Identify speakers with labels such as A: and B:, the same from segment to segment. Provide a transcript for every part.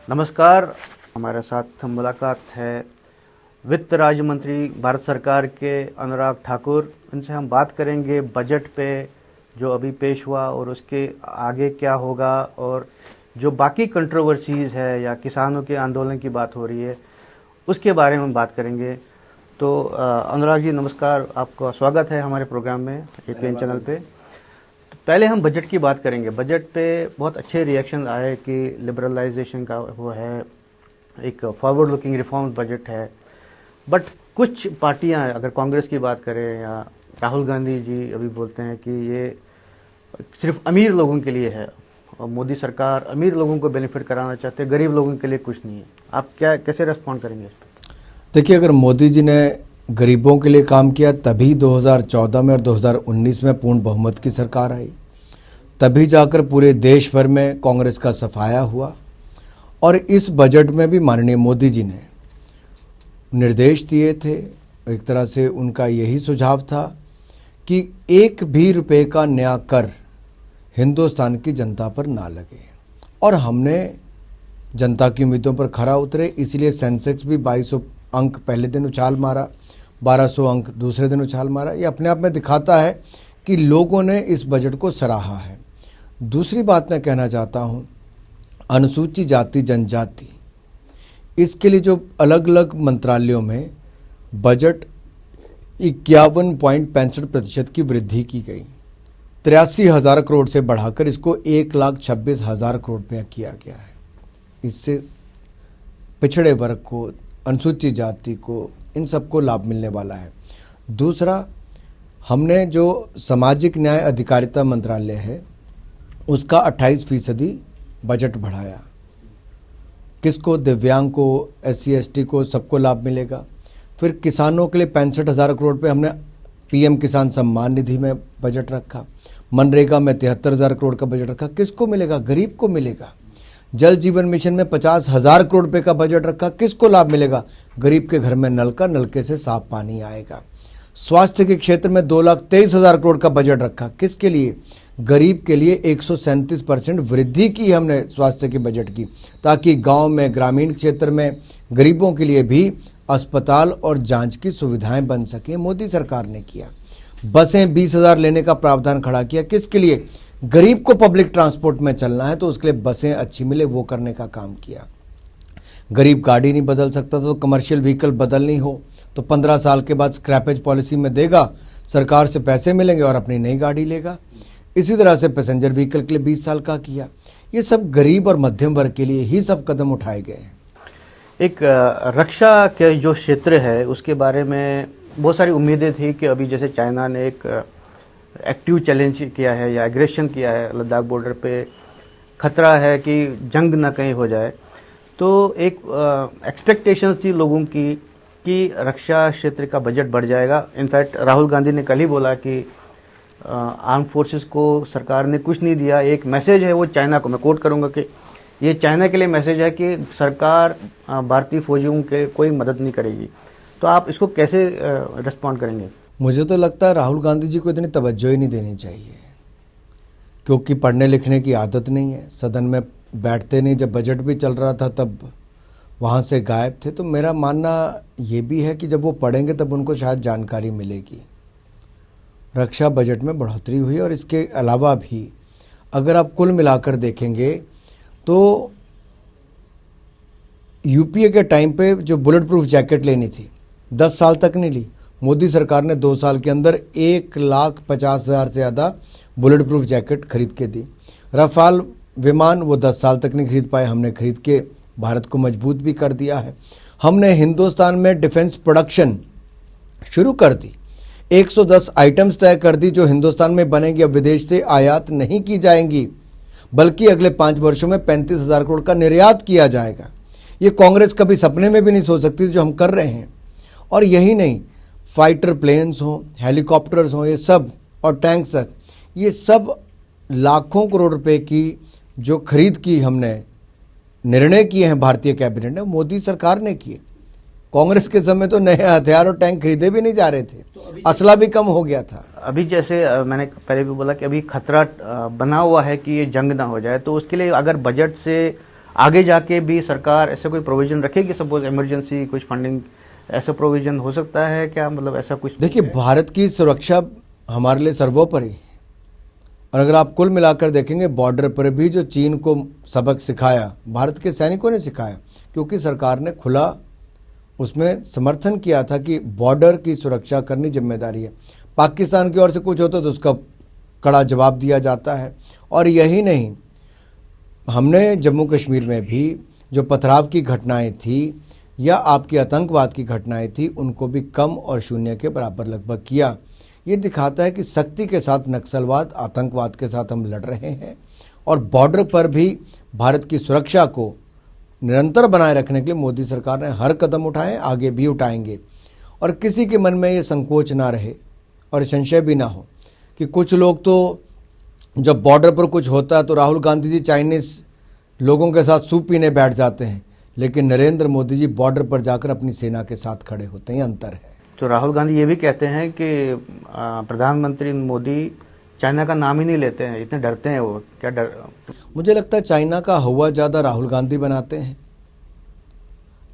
A: नमस्कार। हमारे साथ मुलाकात है वित्त राज्य मंत्री भारत सरकार के अनुराग ठाकुर। इनसे हम बात करेंगे बजट पे, जो अभी पेश हुआ और उसके आगे क्या होगा, और जो बाकी कंट्रोवर्सीज़ है या किसानों के आंदोलन की बात हो रही है उसके बारे में हम बात करेंगे। तो अनुराग जी नमस्कार, आपका स्वागत है हमारे प्रोग्राम में एपीएन चैनल पे। तो पहले हम बजट की बात करेंगे। बजट पे बहुत अच्छे रिएक्शन आए कि लिबरलाइजेशन का वो है, एक फॉरवर्ड लुकिंग रिफॉर्म बजट है। बट कुछ पार्टियां, अगर कांग्रेस की बात करें या राहुल गांधी जी अभी बोलते हैं कि ये सिर्फ अमीर लोगों के लिए है और मोदी सरकार अमीर लोगों को बेनिफिट कराना चाहते हैं, गरीब लोगों के लिए कुछ नहीं है। आप कैसे रेस्पॉन्ड करेंगे इस पर?
B: देखिए, अगर मोदी जी ने गरीबों के लिए काम किया तभी 2014 में और 2019 में पूर्ण बहुमत की सरकार आई, तभी जाकर पूरे देश भर में कांग्रेस का सफाया हुआ। और इस बजट में भी माननीय मोदी जी ने निर्देश दिए थे, एक तरह से उनका यही सुझाव था कि एक भी रुपए का नया कर हिंदुस्तान की जनता पर ना लगे। और हमने जनता की उम्मीदों पर खरा उतरे, इसलिए सेंसेक्स भी 2200 अंक पहले दिन उछाल मारा, 1200 अंक दूसरे दिन उछाल मारा। ये अपने आप में दिखाता है कि लोगों ने इस बजट को सराहा है। दूसरी बात मैं कहना चाहता हूँ, अनुसूचित जाति जनजाति, इसके लिए जो अलग अलग मंत्रालयों में बजट 51.65% की वृद्धि की गई, 83,000 करोड़ से बढ़ाकर इसको 1,26,000 करोड़ रुपया किया गया है। इससे पिछड़े वर्ग को, अनुसूचित जाति को, इन सबको लाभ मिलने वाला है। दूसरा, हमने जो सामाजिक न्याय अधिकारिता मंत्रालय है उसका 28% बजट बढ़ाया। किसको? दिव्यांग को, SC ST को, सबको लाभ मिलेगा। फिर किसानों के लिए 65,000 करोड़ रुपये हमने PM किसान सम्मान निधि में बजट रखा। मनरेगा में 73,000 करोड़ का बजट रखा। किसको मिलेगा? गरीब को मिलेगा। जल जीवन मिशन में 50,000 करोड़ रुपये का बजट रखा। किसको लाभ मिलेगा? गरीब के घर में नलके से साफ पानी आएगा। स्वास्थ्य के क्षेत्र में 2,23,000 करोड़ का बजट रखा। किसके लिए? गरीब के लिए 137% वृद्धि की हमने स्वास्थ्य के बजट की, ताकि गांव में, ग्रामीण क्षेत्र में गरीबों के लिए भी अस्पताल और जांच की सुविधाएं बन सकें। मोदी सरकार ने किया। बसें 20,000 लेने का प्रावधान खड़ा किया। किसके लिए? गरीब को पब्लिक ट्रांसपोर्ट में चलना है तो उसके लिए बसें अच्छी मिले, वो करने का काम किया। गरीब गाड़ी नहीं बदल सकता तो कमर्शियल व्हीकल बदलनी हो तो 15 साल के बाद स्क्रैपेज पॉलिसी में देगा, सरकार से पैसे मिलेंगे और अपनी नई गाड़ी लेगा। इसी तरह से पैसेंजर व्हीकल के लिए 20 साल का किया। ये सब गरीब और मध्यम वर्ग के लिए ही सब कदम उठाए गए हैं।
A: एक रक्षा के जो क्षेत्र है उसके बारे में बहुत सारी उम्मीदें थी कि अभी जैसे चाइना ने एक एक्टिव चैलेंज किया है या एग्रेशन किया है, लद्दाख बॉर्डर पे खतरा है कि जंग ना कहीं हो जाए, तो एक एक्सपेक्टेशंस थी लोगों की कि रक्षा क्षेत्र का बजट बढ़ जाएगा। इनफैक्ट राहुल गांधी ने कल ही बोला कि आर्म फोर्सेस को सरकार ने कुछ नहीं दिया। एक मैसेज है वो चाइना को, मैं कोट करूंगा कि ये चाइना के लिए मैसेज है कि सरकार भारतीय फौजियों के कोई मदद नहीं करेगी। तो आप इसको कैसे रिस्पॉन्ड करेंगे?
B: मुझे तो लगता है राहुल गांधी जी को इतनी तवज्जो ही नहीं देनी चाहिए, क्योंकि पढ़ने लिखने की आदत नहीं है। सदन में बैठते नहीं, जब बजट भी चल रहा था तब वहाँ से गायब थे। तो मेरा मानना ये भी है कि जब वो पढ़ेंगे तब उनको शायद जानकारी मिलेगी। रक्षा बजट में बढ़ोतरी हुई और इसके अलावा भी अगर आप कुल मिलाकर देखेंगे तो UPA के टाइम पे जो बुलेट प्रूफ जैकेट लेनी थी 10 साल तक नहीं ली। मोदी सरकार ने 2 साल के अंदर 1,50,000 से ज़्यादा बुलेट प्रूफ जैकेट खरीद के दी। रफाल विमान वो 10 साल तक नहीं खरीद पाए, हमने खरीद के भारत को मजबूत भी कर दिया है। हमने हिंदुस्तान में डिफेंस प्रोडक्शन शुरू कर दी, 110 आइटम्स तय कर दी जो हिंदुस्तान में बनेंगी, अब विदेश से आयात नहीं की जाएंगी, बल्कि अगले 5 वर्षों में 35,000 करोड़ का निर्यात किया जाएगा। ये कांग्रेस कभी सपने में भी नहीं सोच सकती जो हम कर रहे हैं। और यही नहीं, फाइटर प्लेन्स हों, हेलीकॉप्टर्स हों, ये सब, और टैंक्स, ये सब लाखों करोड़ रुपए की जो खरीद की हमने निर्णय किए हैं भारतीय कैबिनेट ने, मोदी सरकार ने किए। कांग्रेस के समय तो नए हथियार और टैंक खरीदे भी नहीं जा रहे थे, असला भी कम हो गया था।
A: अभी जैसे मैंने पहले भी बोला कि अभी खतरा बना हुआ है कि ये जंग ना हो जाए, तो उसके लिए अगर बजट से आगे जाके भी सरकार ऐसा कोई प्रोविजन रखेगी, सपोज इमरजेंसी कुछ फंडिंग, ऐसा प्रोविजन हो सकता है क्या? मतलब ऐसा कुछ
B: देखिए, भारत की सुरक्षा हमारे लिए सर्वोपरि है। और अगर आप कुल मिलाकर देखेंगे, बॉर्डर पर भी जो चीन को सबक सिखाया, भारत के सैनिकों ने सिखाया, क्योंकि सरकार ने खुला उसमें समर्थन किया था कि बॉर्डर की सुरक्षा करनी जिम्मेदारी है। पाकिस्तान की ओर से कुछ होता तो उसका कड़ा जवाब दिया जाता है। और यही नहीं, हमने जम्मू कश्मीर में भी जो पथराव की घटनाएं थी या आपकी आतंकवाद की घटनाएं थी, उनको भी कम और शून्य के बराबर लगभग किया। ये दिखाता है कि सख्ती के साथ नक्सलवाद, आतंकवाद के साथ हम लड़ रहे हैं और बॉर्डर पर भी भारत की सुरक्षा को निरंतर बनाए रखने के लिए मोदी सरकार ने हर कदम उठाए, आगे भी उठाएंगे। और किसी के मन में ये संकोच ना रहे और संशय भी ना हो कि कुछ लोग तो जब बॉर्डर पर कुछ होता है तो राहुल गांधी जी चाइनीज लोगों के साथ सूप पीने बैठ जाते हैं, लेकिन नरेंद्र मोदी जी बॉर्डर पर जाकर अपनी सेना के साथ खड़े होते हैं। अंतर है।
A: तो राहुल गांधी ये भी कहते हैं कि प्रधानमंत्री मोदी चाइना का नाम ही नहीं लेते हैं, इतने डरते हैं वो। क्या डर?
B: मुझे लगता है चाइना का हवा ज़्यादा राहुल गांधी बनाते हैं,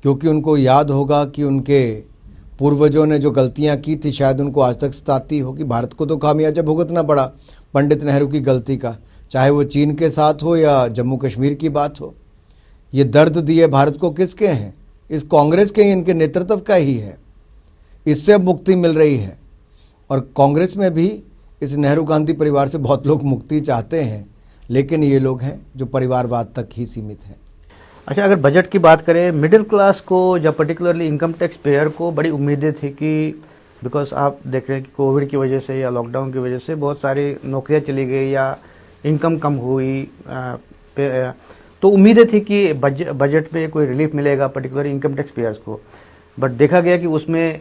B: क्योंकि उनको याद होगा कि उनके पूर्वजों ने जो गलतियां की थी शायद उनको आज तक सताती होगी। भारत को तो खामियाजा भुगतना पड़ा पंडित नेहरू की गलती का, चाहे वो चीन के साथ हो या जम्मू कश्मीर की बात हो। ये दर्द दिए भारत को किसके हैं? इस कांग्रेस के ही, इनके नेतृत्व का ही है। इससे अब मुक्ति मिल रही है और कांग्रेस में भी इस नेहरू गांधी परिवार से बहुत लोग मुक्ति चाहते हैं, लेकिन ये लोग हैं जो परिवारवाद तक ही सीमित हैं।
A: अच्छा, अगर बजट की बात करें, मिडिल क्लास को या पर्टिकुलरली इनकम टैक्स पेयर को बड़ी उम्मीदें थी कि बिकॉज आप देख रहे हैं कि कोविड की वजह से या लॉकडाउन की वजह से बहुत सारी नौकरियां चली गई या इनकम कम हुई, तो उम्मीदें थी कि बजट में कोई रिलीफ मिलेगा पर्टिकुलर इनकम टैक्स पेयर्स को। बट देखा गया कि उसमें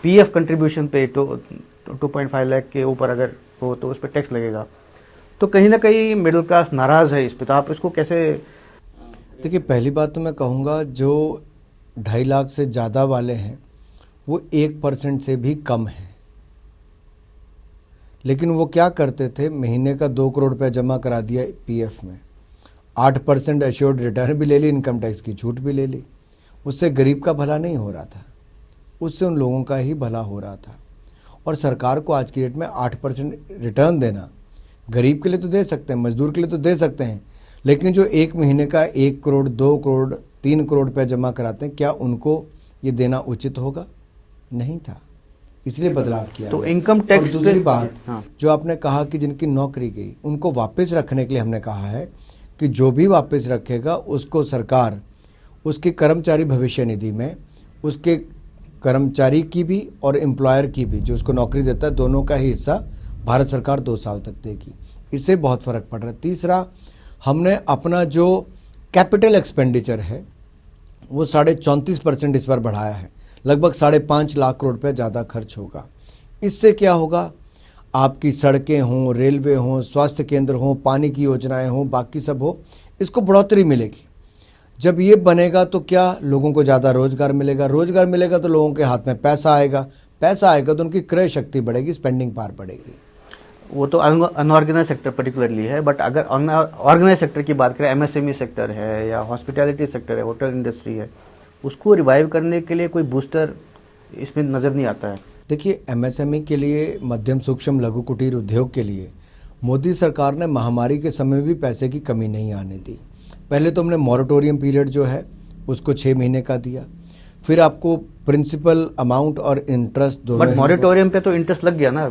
A: पीएफ कंट्रीब्यूशन पे 2.5 लाख के ऊपर अगर हो तो उस पर टैक्स लगेगा। तो कहीं ना कहीं मिडिल क्लास नाराज़ है इस पर, तो आप इसको कैसे?
B: देखिए, पहली बात तो मैं कहूँगा जो 2.5 लाख से ज़्यादा वाले हैं वो 1% से भी कम है। लेकिन वो क्या करते थे, महीने का 2 करोड़ रुपया जमा करा दिया पीएफ में, 8% एश्योर्ड रिटर्न भी ले ली, इनकम टैक्स की छूट भी ले ली। उससे गरीब का भला नहीं हो रहा था, उससे उन लोगों का ही भला हो रहा था। और सरकार को आज की डेट में 8% रिटर्न देना, गरीब के लिए तो दे सकते हैं, मजदूर के लिए तो दे सकते हैं, लेकिन जो एक महीने का 1 करोड़, 2 करोड़, 3 करोड़ रुपया जमा कराते हैं, क्या उनको ये देना उचित होगा? नहीं था, इसलिए बदलाव किया।
A: तो इनकम टैक्स।
B: दूसरी बात,
A: हाँ,
B: जो आपने कहा कि जिनकी नौकरी गई उनको वापस रखने के लिए हमने कहा है कि जो भी वापस रखेगा उसको सरकार उसके कर्मचारी भविष्य निधि में उसके कर्मचारी की भी और एम्प्लॉयर की भी, जो उसको नौकरी देता है, दोनों का ही हिस्सा भारत सरकार 2 साल तक देगी। इससे बहुत फर्क पड़ रहा है। तीसरा, हमने अपना जो कैपिटल एक्सपेंडिचर है वो 34.5% इस पर बढ़ाया है, लगभग 5.5 लाख करोड़ रुपये ज़्यादा खर्च होगा। इससे क्या होगा, आपकी सड़कें हों, रेलवे हों, स्वास्थ्य केंद्र हों, पानी की योजनाएं हों, बाकी सब हो, इसको बढ़ोतरी मिलेगी। जब ये बनेगा तो क्या लोगों को ज़्यादा रोजगार मिलेगा, रोजगार मिलेगा तो लोगों के हाथ में पैसा आएगा, पैसा आएगा तो उनकी क्रय शक्ति बढ़ेगी, स्पेंडिंग पावर बढ़ेगी।
A: वो तो अनऑर्गेनाइज सेक्टर पर्टिकुलरली है, बट अगर ऑर्गेनाइज सेक्टर की बात करें, एमएसएमई सेक्टर है या हॉस्पिटैलिटी सेक्टर है, होटल इंडस्ट्री है, उसको रिवाइव करने के लिए कोई बूस्टर इसमें नज़र नहीं आता है।
B: देखिए, एमएसएमई के लिए, मध्यम सूक्ष्म लघु कुटीर उद्योग के लिए मोदी सरकार ने महामारी के समय में भी पैसे की कमी नहीं आने दी। पहले तो हमने मॉरेटोरियम पीरियड जो है उसको 6 महीने का दिया, फिर आपको प्रिंसिपल अमाउंट और इंटरेस्ट दोनों।
A: बट मॉरेटोरियम पे तो इंटरेस्ट लग गया ना,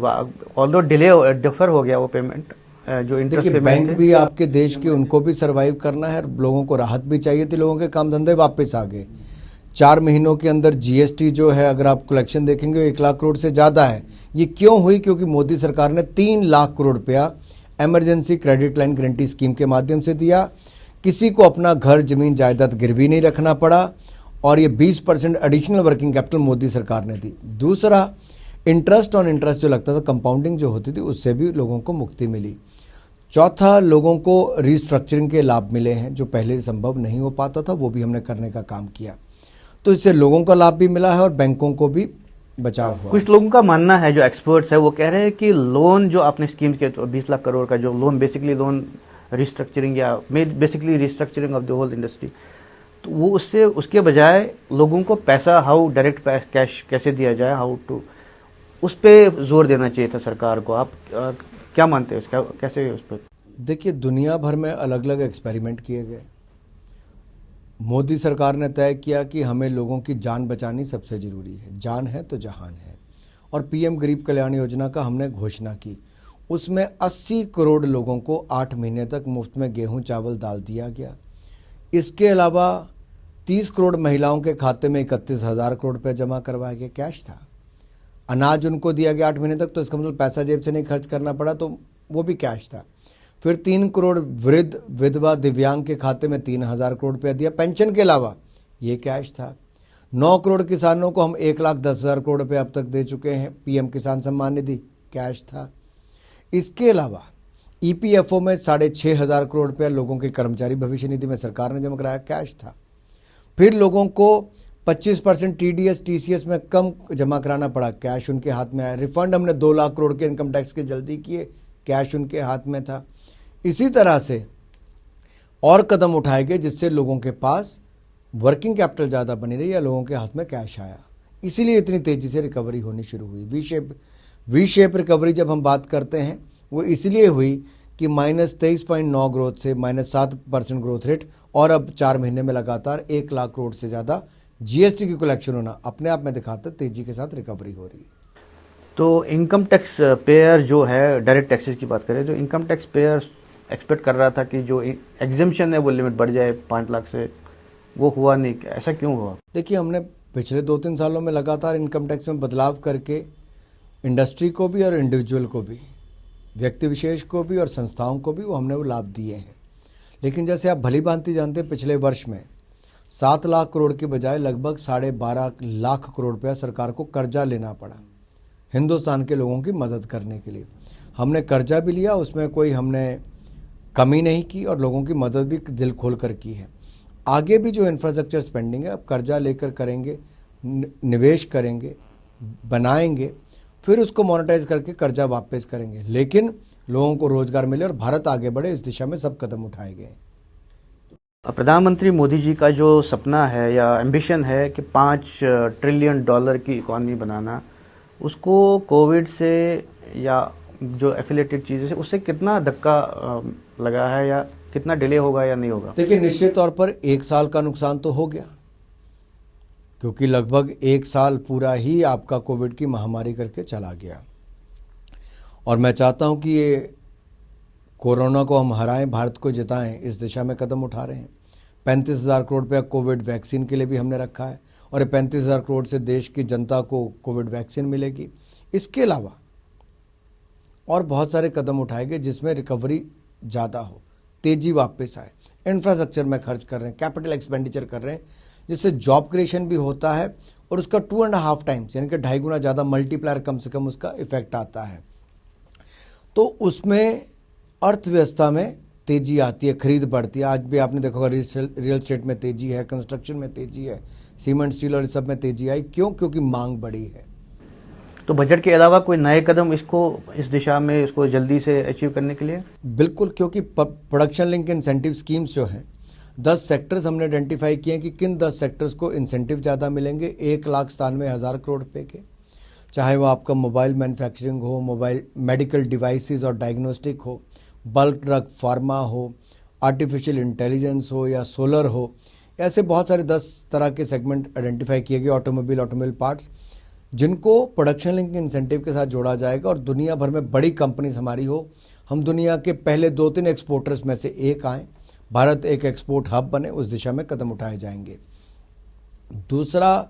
A: ऑल्दो डिफर हो गया वो पेमेंट, जो इंटरेस्ट पेमेंट।
B: बैंक भी आपके देश के, उनको भी सरवाइव करना है, लोगों को राहत भी चाहिए थी, लोगों के काम धंधे वापस आ गए। 4 महीनों के अंदर जीएसटी जो है, अगर आप कलेक्शन देखेंगे 1 लाख करोड़ से ज़्यादा है। ये क्यों हुई? क्योंकि मोदी सरकार ने 3 लाख करोड़ रुपया emergency credit line guarantee scheme के माध्यम से दिया। किसी को अपना घर, जमीन, जायदाद गिरवी नहीं रखना पड़ा और ये 20% एडिशनल वर्किंग कैपिटल मोदी सरकार ने दी। दूसरा, इंटरेस्ट ऑन इंटरेस्ट जो लगता था, कंपाउंडिंग जो होती थी, उससे भी लोगों को मुक्ति मिली। चौथा, लोगों को रीस्ट्रक्चरिंग के लाभ मिले हैं जो पहले संभव नहीं हो पाता था, वो भी हमने करने का काम किया। तो इससे लोगों का लाभ भी मिला है और बैंकों को भी बचाव हुआ।
A: कुछ लोगों का मानना है, जो एक्सपर्ट्स है वो कह रहे हैं कि लोन जो आपने स्कीम के 20 लाख करोड़ का जो लोन, बेसिकली लोन रिस्ट्रक्चरिंग या basically restructuring of the whole industry, तो वो उसके बजाय लोगों को पैसा हाउ डायरेक्ट कैश कैसे दिया जाए, हाउ टू, उस पर जोर देना चाहिए था सरकार को। आप क्या मानते हैं उसका, कैसे उस पर?
B: देखिए, दुनिया भर में अलग अलग एक्सपेरिमेंट किए गए। मोदी सरकार ने तय किया कि हमें लोगों की जान बचानी सबसे ज़रूरी है, जान है तो जहान है, और पीएम गरीब कल्याण योजना का हमने घोषणा की। उसमें 80 करोड़ लोगों को 8 महीने तक मुफ्त में गेहूं, चावल, दाल दिया गया। इसके अलावा 30 करोड़ महिलाओं के खाते में 31,000 करोड़ रुपये जमा करवाया गया, कैश था। अनाज उनको दिया गया 8 महीने तक, तो इसका मतलब पैसा जेब से नहीं खर्च करना पड़ा, तो वो भी कैश था। फिर 3 करोड़ वृद्ध, विधवा, दिव्यांग के खाते में 3,000 करोड़ रुपया दिया, पेंशन के अलावा ये कैश था। 9 करोड़ किसानों को हम 1,10,000 करोड़ रुपये अब तक दे चुके हैं। पीएम किसान सम्मान निधि कैश था। इसके अलावा ईपीएफओ में 6,500 करोड़ रुपया लोगों के कर्मचारी भविष्य निधि में सरकार ने जमा कराया, कैश था। फिर लोगों को 25% टीडीएस, टीसीएस में कम जमा कराना पड़ा, कैश उनके हाथ में आया। रिफंड हमने 2 लाख करोड़ के इनकम टैक्स के जल्दी किए, कैश उनके हाथ में था। इसी तरह से और कदम उठाए गए जिससे लोगों के पास वर्किंग कैपिटल ज़्यादा बनी रही या लोगों के हाथ में कैश आया। इसीलिए इतनी तेज़ी से रिकवरी होनी शुरू हुई। वी शेप रिकवरी जब हम बात करते हैं वो इसलिए हुई कि -23.9 ग्रोथ से -7% ग्रोथ रेट, और अब 4 महीने में लगातार 1 लाख करोड़ से ज़्यादा जीएसटी की कलेक्शन होना अपने आप में दिखाता तेज़ी के साथ रिकवरी हो रही है।
A: तो इनकम टैक्स पेयर जो है, डायरेक्ट टैक्सेस की बात करें, जो इनकम टैक्स पेयर एक्सपेक्ट कर रहा था कि जो एग्जेम्पशन है वो लिमिट बढ़ जाए 5 लाख से, वो हुआ नहीं, ऐसा क्यों हुआ?
B: देखिए, हमने पिछले 2-3 सालों में लगातार इनकम टैक्स में बदलाव करके इंडस्ट्री को भी और इंडिविजुअल को भी, व्यक्ति विशेष को भी और संस्थाओं को भी हमने वो लाभ दिए हैं। लेकिन जैसे आप भली भांति जानते हैं, पिछले वर्ष में 7 लाख करोड़ के बजाय लगभग 12.5 लाख करोड़ रुपया सरकार को कर्जा लेना पड़ा हिंदुस्तान के लोगों की मदद करने के लिए। हमने कर्जा भी लिया, उसमें कोई हमने कमी नहीं की और लोगों की मदद भी दिल खोल कर की है। आगे भी जो इंफ्रास्ट्रक्चर स्पेंडिंग है, अब कर्जा लेकर करेंगे, निवेश करेंगे, बनाएंगे, फिर उसको मोनेटाइज करके कर्जा वापस करेंगे, लेकिन लोगों को रोजगार मिले और भारत आगे बढ़े, इस दिशा में सब कदम उठाए गए।
A: प्रधानमंत्री मोदी जी का जो सपना है या एम्बिशन है कि $5 ट्रिलियन की इकॉनमी बनाना, उसको कोविड से या जो एफिलेटेड चीज़ें से उससे कितना धक्का लगा है, या कितना डिले होगा या नहीं होगा?
B: देखिए, निश्चित तौर पर 1 साल का नुकसान तो हो गया, क्योंकि लगभग 1 साल पूरा ही आपका कोविड की महामारी करके चला गया। और मैं चाहता हूं कि ये कोरोना को हम हराएं, भारत को जिताएं, इस दिशा में कदम उठा रहे हैं। 35,000 करोड़ रुपया कोविड वैक्सीन के लिए भी हमने रखा है, और 35,000 करोड़ से देश की जनता को कोविड वैक्सीन मिलेगी। इसके अलावा और बहुत सारे कदम उठाए गए जिसमें रिकवरी ज़्यादा हो, तेज़ी वापस आए। इंफ्रास्ट्रक्चर में खर्च कर रहे हैं, कैपिटल एक्सपेंडिचर कर रहे हैं, जिससे जॉब क्रिएशन भी होता है और उसका 2.5 टाइम्स यानी कि 2.5 गुना ज़्यादा मल्टीप्लायर कम से कम उसका इफेक्ट आता है। तो उसमें अर्थव्यवस्था में तेज़ी आती है, खरीद बढ़ती है। आज भी आपने देखा होगा रियल एस्टेट में तेज़ी है, कंस्ट्रक्शन में तेज़ी है, सीमेंट, स्टील और इस सब में तेज़ी आई। क्यों? क्योंकि मांग बढ़ी है।
A: तो बजट के अलावा कोई नए कदम इस दिशा में इसको जल्दी से अचीव करने के लिए?
B: बिल्कुल, क्योंकि प्रोडक्शन लिंक इंसेंटिव स्कीम्स जो हैं, 10 सेक्टर्स हमने आइडेंटिफाई किए हैं कि किन 10 सेक्टर्स को इंसेंटिव ज़्यादा मिलेंगे। 1,97,000 करोड़ रुपये के, चाहे वो आपका मोबाइल मैन्युफैक्चरिंग हो, मोबाइल मेडिकल डिवाइसेस और डायग्नोस्टिक हो, बल्क ड्रग फार्मा हो, आर्टिफिशियल इंटेलिजेंस हो या सोलर हो, ऐसे बहुत सारे 10 तरह के सेगमेंट आइडेंटिफाई किए गए। ऑटोमोबाइल पार्ट्स, जिनको प्रोडक्शन लिंक इंसेंटिव के साथ जोड़ा जाएगा और दुनिया भर में बड़ी कंपनीज हमारी हो, हम दुनिया के पहले 2-3 एक्सपोर्टर्स में से एक आएँ, भारत एक एक्सपोर्ट हब बने, उस दिशा में कदम उठाए जाएंगे। दूसरा,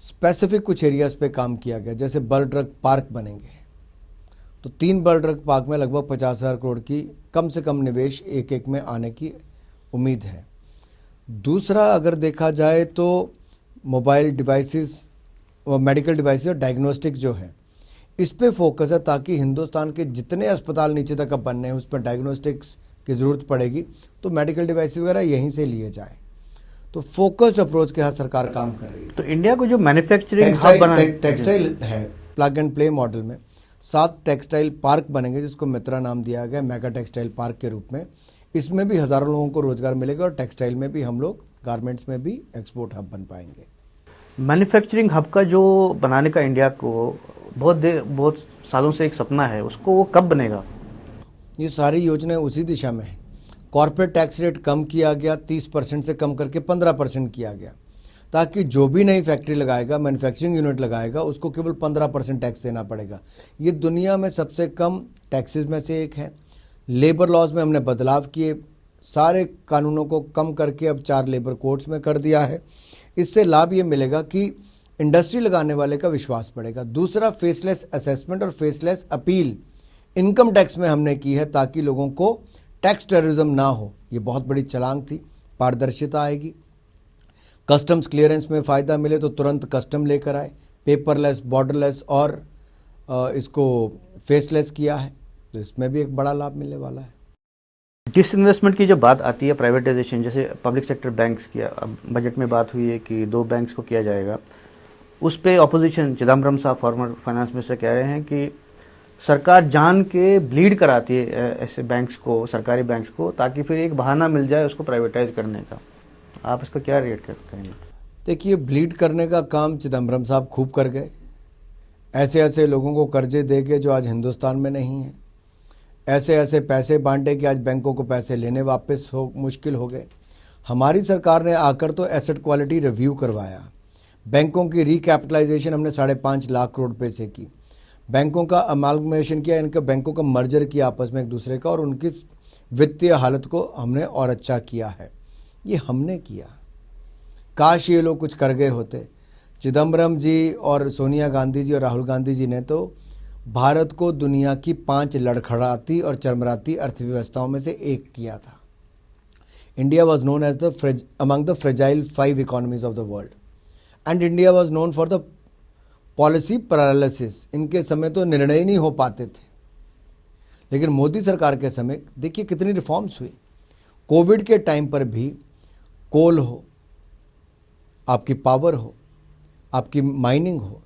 B: स्पेसिफिक कुछ एरियाज पे काम किया गया, जैसे बल्क ड्रग पार्क बनेंगे, तो 3 बल्क ड्रग पार्क में लगभग 50,000 करोड़ की कम से कम निवेश एक में आने की उम्मीद है। दूसरा, अगर देखा जाए तो मोबाइल डिवाइसेस और मेडिकल डिवाइसेस और डायग्नोस्टिक जो है, इस पे फोकस है, ताकि हिंदुस्तान के जितने अस्पताल नीचे तक अब बनने हैं उसमें डायग्नोस्टिक्स की ज़रूरत पड़ेगी, तो मेडिकल डिवाइस वगैरह यहीं से लिए जाए। तो फोकस्ड अप्रोच के साथ सरकार काम कर रही है।
A: तो इंडिया को जो मैन्युफैक्चरिंग हब बना
B: टेक्सटाइल है, प्लग एंड प्ले मॉडल में 7 टेक्सटाइल पार्क बनेंगे, जिसको मित्रा नाम दिया गया, मेगा टेक्सटाइल पार्क के रूप में। इसमें भी हज़ारों लोगों को रोजगार मिलेगा और टेक्सटाइल में भी हम लोग, गारमेंट्स में भी एक्सपोर्ट हब बन पाएंगे।
A: मैन्युफैक्चरिंग हब का जो बनाने का इंडिया को बहुत सालों से एक सपना है, उसको वो कब बनेगा?
B: ये सारी योजनाएं उसी दिशा में है। कॉर्पोरेट टैक्स रेट कम किया गया, 30% से कम करके 15% किया गया, ताकि जो भी नई फैक्ट्री लगाएगा, मैन्युफैक्चरिंग यूनिट लगाएगा, उसको केवल 15% टैक्स देना पड़ेगा। ये दुनिया में सबसे कम टैक्सेस में से एक है। लेबर लॉज में हमने बदलाव किए, सारे कानूनों को कम करके अब 4 लेबर कोड्स में कर दिया है। इससे लाभ ये मिलेगा कि इंडस्ट्री लगाने वाले का विश्वास बढ़ेगा। दूसरा, फेसलेस असेसमेंट और फेसलेस अपील इनकम टैक्स में हमने की है, ताकि लोगों को टैक्स टेररिज्म ना हो। ये बहुत बड़ी छलांग थी, पारदर्शिता आएगी। कस्टम्स क्लियरेंस में फ़ायदा मिले तो तुरंत कस्टम लेकर आए, पेपरलेस, बॉर्डरलेस और इसको फेसलेस किया है, तो इसमें भी एक बड़ा लाभ मिलने वाला है।
A: डिसइन्वेस्टमेंट की जब बात आती है, प्राइवेटाइजेशन, जैसे पब्लिक सेक्टर बैंक्स की अब बजट में बात हुई है कि 2 बैंक्स को किया जाएगा, उस पे ऑपोजिशन चिदम्बरम साहब फॉर्मर फाइनेंस मिनिस्टर कह रहे हैं कि सरकार जान के ब्लीड कराती है ऐसे बैंक्स को, सरकारी बैंक्स को, ताकि फिर एक बहाना मिल जाए उसको प्राइवेटाइज करने का। आप इसको क्या रिएक्ट करेंगे?
B: देखिए, ब्लीड करने का काम चिदम्बरम साहब खूब कर गए। ऐसे ऐसे लोगों को कर्जे दे के जो आज हिंदुस्तान में नहीं है, ऐसे ऐसे पैसे बांटे कि आज बैंकों को पैसे लेने वापस मुश्किल हो गए। हमारी सरकार ने आकर तो एसेट क्वालिटी रिव्यू करवाया, बैंकों की रिकैपिटलाइजेशन हमने 5.5 लाख करोड़ रुपये से की, बैंकों का अमालगमेशन किया, इनके बैंकों का मर्जर किया आपस में एक दूसरे का, और उनकी वित्तीय हालत को हमने और अच्छा किया है। ये हमने किया। काश ये लोग कुछ कर गए होते। चिदम्बरम जी और सोनिया गांधी जी और राहुल गांधी जी ने तो भारत को दुनिया की 5 लड़खड़ाती और चरमराती अर्थव्यवस्थाओं में से एक किया था। India was known as among the fragile 5 economies of the world, and India was known for the policy paralysis. इनके समय तो निर्णय ही नहीं हो पाते थे, लेकिन मोदी सरकार के समय देखिए कितनी रिफॉर्म्स हुई। कोविड के टाइम पर भी कोल हो, आपकी पावर हो, आपकी माइनिंग हो,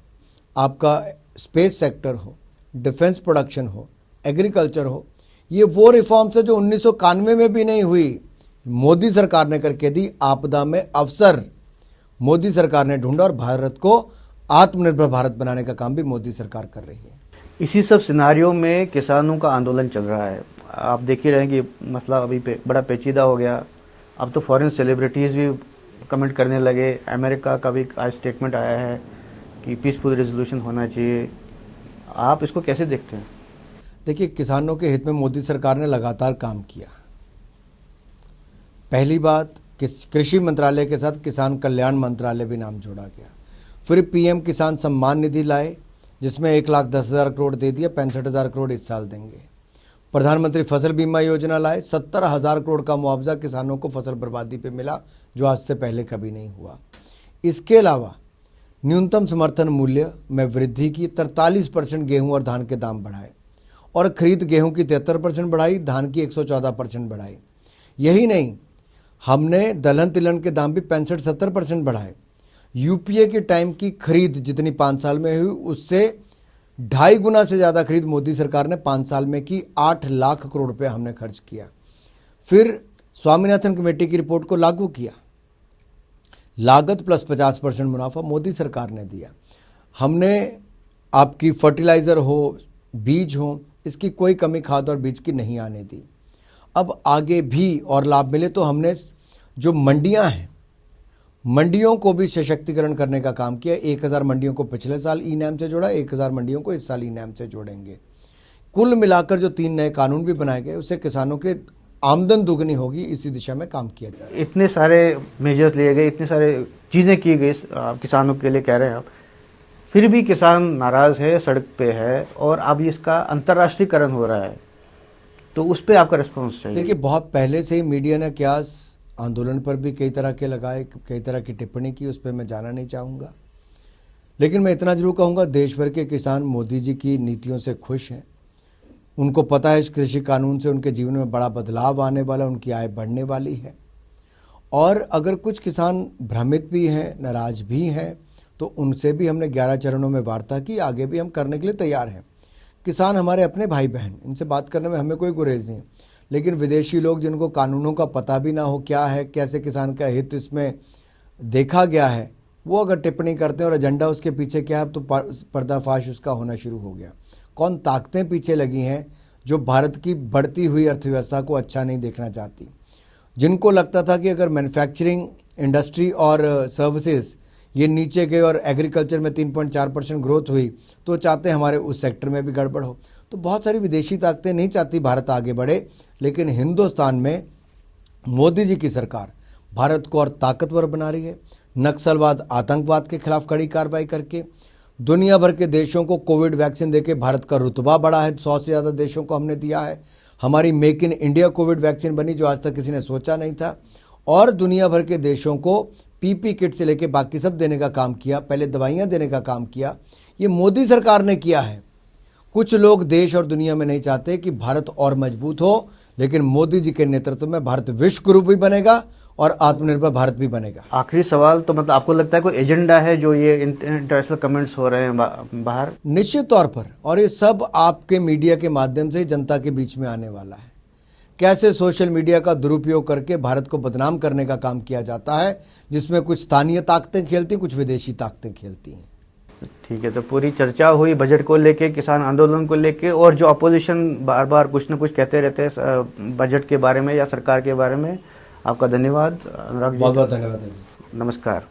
B: आपका स्पेस सेक्टर हो, डिफेंस प्रोडक्शन हो, एग्रीकल्चर हो, ये वो रिफॉर्म्स है जो 1991 में भी नहीं हुई, मोदी सरकार ने करके दी। आपदा में अवसर मोदी सरकार ने ढूंढा, और भारत को आत्मनिर्भर भारत बनाने का काम भी मोदी सरकार कर रही है।
A: इसी सब सिनारियों में किसानों का आंदोलन चल रहा है। आप देख ही रहे हैं कि मसला अभी बड़ा पेचीदा हो गया। अब तो फॉरेन सेलिब्रिटीज़ भी कमेंट करने लगे। अमेरिका का भी आज स्टेटमेंट आया है कि पीसफुल रेजोल्यूशन होना चाहिए। आप इसको कैसे देखते हैं?
B: देखिए, किसानों के हित में मोदी सरकार ने लगातार काम किया। पहली बात, कृषि मंत्रालय के साथ किसान कल्याण मंत्रालय भी नाम जोड़ा गया। फिर पीएम किसान सम्मान निधि लाए, जिसमें 1,10,000 करोड़ दे दिया, 65,000 करोड़ इस साल देंगे। प्रधानमंत्री फसल बीमा योजना लाए, 70,000 करोड़ का मुआवजा किसानों को फसल बर्बादी पे मिला, जो आज से पहले कभी नहीं हुआ। इसके अलावा न्यूनतम समर्थन मूल्य में वृद्धि की, 43% गेहूं और धान के दाम बढ़ाए, और खरीद गेहूं की 73% बढ़ाई, धान की 114% बढ़ाई। यही नहीं, हमने दलहन तिलहन के दाम भी 65-70% बढ़ाए। यूपीए के टाइम की खरीद जितनी 5 साल में हुई, उससे 2.5 गुना से ज़्यादा खरीद मोदी सरकार ने 5 साल में की। 8 लाख करोड़ रुपए हमने खर्च किया। फिर स्वामीनाथन कमेटी की रिपोर्ट को लागू किया। लागत प्लस 50% मुनाफा मोदी सरकार ने दिया। हमने आपकी फर्टिलाइज़र हो, बीज हो, इसकी कोई कमी खाद और बीज की नहीं आने दी। अब आगे भी और लाभ मिले तो हमने जो मंडियां हैं, मंडियों को भी सशक्तिकरण करने का काम किया। 1,000 मंडियों को पिछले साल ई नैम से जोड़ा, 1,000 मंडियों को इस साल ई नैम से जोड़ेंगे। कुल मिलाकर जो 3 नए कानून भी बनाए गए, उससे किसानों के आमदन दुगनी होगी। इसी दिशा में काम किया जाए।
A: इतने सारे मेजर्स लिए गए, इतने सारे चीज़ें की गई किसानों के लिए, कह रहे हैं आप, फिर भी किसान नाराज़ है, सड़क पे है, और अब इसका अंतर्राष्ट्रीयकरण हो रहा है, तो उस पर आपका रिस्पॉन्स चाहिए।
B: देखिए, बहुत पहले से ही मीडिया ने क्यास आंदोलन पर भी कई तरह के लगाए, कई तरह की टिप्पणी की, उस पर मैं जाना नहीं चाहूँगा। लेकिन मैं इतना जरूर कहूँगा, देश भर के किसान मोदी जी की नीतियों से खुश हैं। उनको पता है इस कृषि कानून से उनके जीवन में बड़ा बदलाव आने वाला, उनकी आय बढ़ने वाली है। और अगर कुछ किसान भ्रमित भी हैं, नाराज भी हैं, तो उनसे भी हमने 11 चरणों में वार्ता की। आगे भी हम करने के लिए तैयार हैं। किसान हमारे अपने भाई बहन, इनसे बात करने में हमें कोई गुरेज नहीं है। लेकिन विदेशी लोग जिनको कानूनों का पता भी ना हो क्या है, कैसे किसान का हित इसमें देखा गया है, वो अगर टिप्पणी करते हैं और एजेंडा उसके पीछे क्या है, तो पर्दाफाश उसका होना शुरू हो गया। कौन ताकतें पीछे लगी हैं जो भारत की बढ़ती हुई अर्थव्यवस्था को अच्छा नहीं देखना चाहती। जिनको लगता था कि अगर मैन्युफैक्चरिंग इंडस्ट्री और सर्विसेज ये नीचे गए और एग्रीकल्चर में 3.4% ग्रोथ हुई, तो चाहते हमारे उस सेक्टर में भी गड़बड़ हो। तो बहुत सारी विदेशी ताकतें नहीं चाहती भारत आगे बढ़े, लेकिन हिंदुस्तान में मोदी जी की सरकार भारत को और ताकतवर बना रही है। नक्सलवाद, आतंकवाद के खिलाफ कड़ी कार्रवाई करके दुनिया भर के देशों को कोविड वैक्सीन देके भारत का रुतबा बढ़ा है, 100 से ज़्यादा देशों को हमने दिया है। हमारी make in India Covid vaccine बनी जो आज तक किसी ने सोचा नहीं था, और दुनिया भर के देशों को पीपी किट से लेके बाकी सब देने का काम किया, पहले दवाइयाँ देने का काम किया। ये मोदी सरकार ने किया है। कुछ लोग देश और दुनिया में नहीं चाहते कि भारत और मजबूत हो, लेकिन मोदी जी के नेतृत्व में भारत विश्व गुरु भी बनेगा और आत्मनिर्भर भारत भी बनेगा।
A: आखिरी सवाल, तो मतलब आपको लगता है कोई एजेंडा है जो ये इंटरनेशनल कमेंट्स हो रहे हैं बाहर?
B: निश्चित तौर पर, और ये सब आपके मीडिया के माध्यम से जनता के बीच में आने वाला है। कैसे सोशल मीडिया का दुरुपयोग करके भारत को बदनाम करने का काम किया जाता है, जिसमें कुछ स्थानीय ताकतें खेलती, कुछ विदेशी ताकतें खेलती हैं।
A: ठीक है, तो पूरी चर्चा हुई बजट को लेके, किसान आंदोलन को लेके, और जो अपोजिशन बार बार कुछ न कुछ कहते रहते हैं बजट के बारे में या सरकार के बारे में। आपका धन्यवाद अनुराग जी।
B: बहुत बहुत धन्यवाद।
A: नमस्कार।